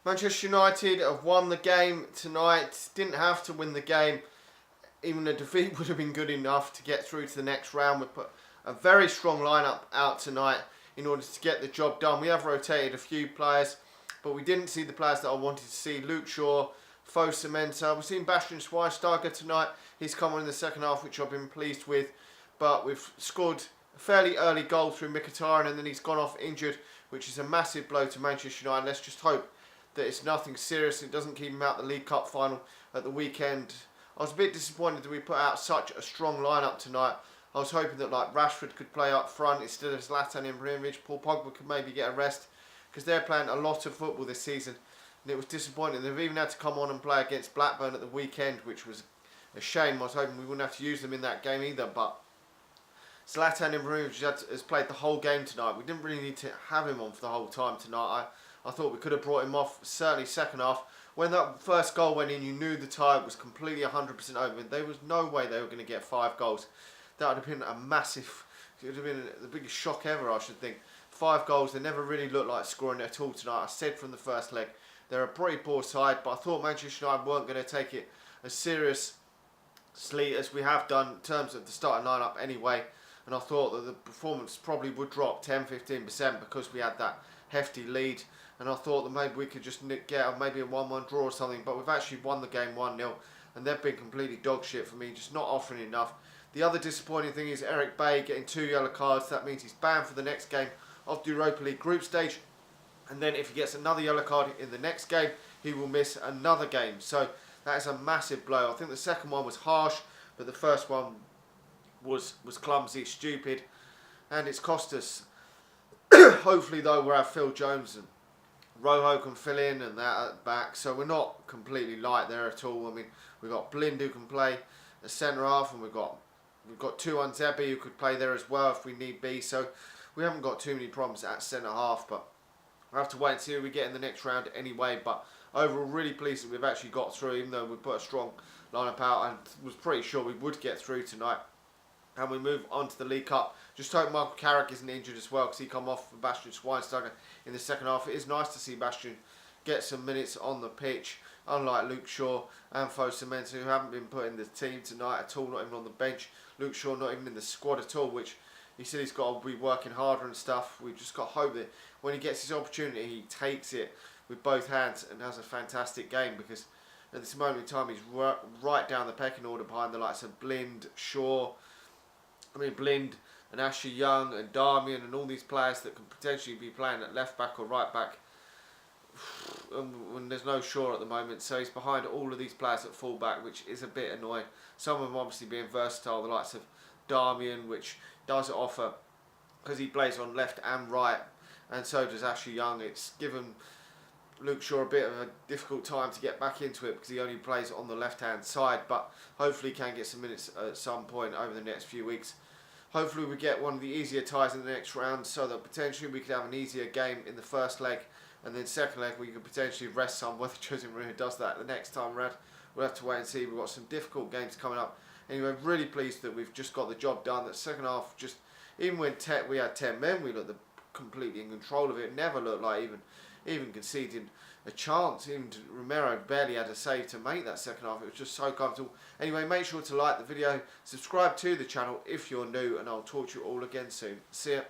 Manchester United have won the game tonight. Didn't have to win the game. Even a defeat would have been good enough to get through to the next round. We put a very strong lineup out tonight in order to get the job done. We have rotated a few players, but we didn't see the players that I wanted to see. Luke Shaw, Fosu-Mensah. We've seen Bastian Schweinsteiger tonight. He's come on in the second half, which I've been pleased with. But we've scored a fairly early goal through Mkhitaryan, and then he's gone off injured, which is a massive blow to Manchester United. Let's just hope that it's nothing serious. It doesn't keep him out the League Cup final at the weekend. I was a bit disappointed that we put out such a strong lineup tonight. I was hoping that like Rashford could play up front instead of Zlatan Ibrahimovic. Paul Pogba could maybe get a rest because they're playing a lot of football this season, and it was disappointing. They've even had to come on and play against Blackburn at the weekend, which was a shame. I was hoping we wouldn't have to use them in that game either, but Zlatan Ibrahimovic has played the whole game tonight. We didn't really need to have him on for the whole time tonight. I thought we could have brought him off, certainly second half. When that first goal went in, you knew the tie was completely 100% over. There was no way they were going to get 5 goals. That would have been a massive, it would have been the biggest shock ever, I should think. 5 goals, they never really looked like scoring at all tonight. I said from the first leg, they're a pretty poor side, but I thought Manchester United weren't going to take it as seriously as we have done in terms of the starting lineup anyway. And I thought that the performance probably would drop 10-15% because we had that hefty lead. And I thought that maybe we could just get maybe a 1-1 draw or something. But we've actually won the game 1-0. And they've been completely dog shit for me, just not offering enough. The other disappointing thing is Eric Bailly getting 2 yellow cards. That means he's banned for the next game of the Europa League group stage. And then if he gets another yellow card in the next game, he will miss another game. So that is a massive blow. I think the second one was harsh, but the first one was clumsy, stupid, and it's cost us. Hopefully though we'll have Phil Jones and Rojo can fill in and that at back, so we're not completely light there at all. I mean, we've got Blind who can play a centre half, and we've got Tuan Zebi who could play there as well if we need be. So we haven't got too many problems at centre half, but we'll have to wait and see who we get in the next round anyway. But overall, really pleased that we've actually got through, even though we put a strong lineup out and was pretty sure we would get through tonight. And we move on to the League Cup. Just hope Mkhitaryan isn't injured as well, because he come off for Bastian Schweinsteiger in the second half. It is nice to see Bastian get some minutes on the pitch, unlike Luke Shaw and Fosu-Mensah, who haven't been put in the team tonight at all, not even on the bench. Luke Shaw not even in the squad at all, which he said he's got to be working harder and stuff. We've just got to hope that when he gets his opportunity, he takes it with both hands and has a fantastic game, because at this moment in time, he's right down the pecking order behind the likes of Blind, Shaw, Blind and Ashley Young and Darmian and all these players that can potentially be playing at left back or right back. When there's no Shaw at the moment, so he's behind all of these players at full back, which is a bit annoying. Some of them obviously being versatile, the likes of Darmian, which does offer, because he plays on left and right, and so does Ashley Young. It's given Luke Shaw a bit of a difficult time to get back into it because he only plays on the left hand side, but hopefully he can get some minutes at some point over the next few weeks. Hopefully we get one of the easier ties in the next round, so that potentially we could have an easier game in the first leg, and then second leg we could potentially rest some. Whether Jose Mourinho does that the next time around, we'll have to wait and see. We've got some difficult games coming up. Anyway, really pleased that we've just got the job done. That second half, just even when we had 10 men, we looked completely in control of it. Never looked like even conceding a chance. Even Romero barely had a save to make that second half. It was just so comfortable. Anyway, make sure to like the video, subscribe to the channel if you're new, and I'll talk to you all again soon. See ya.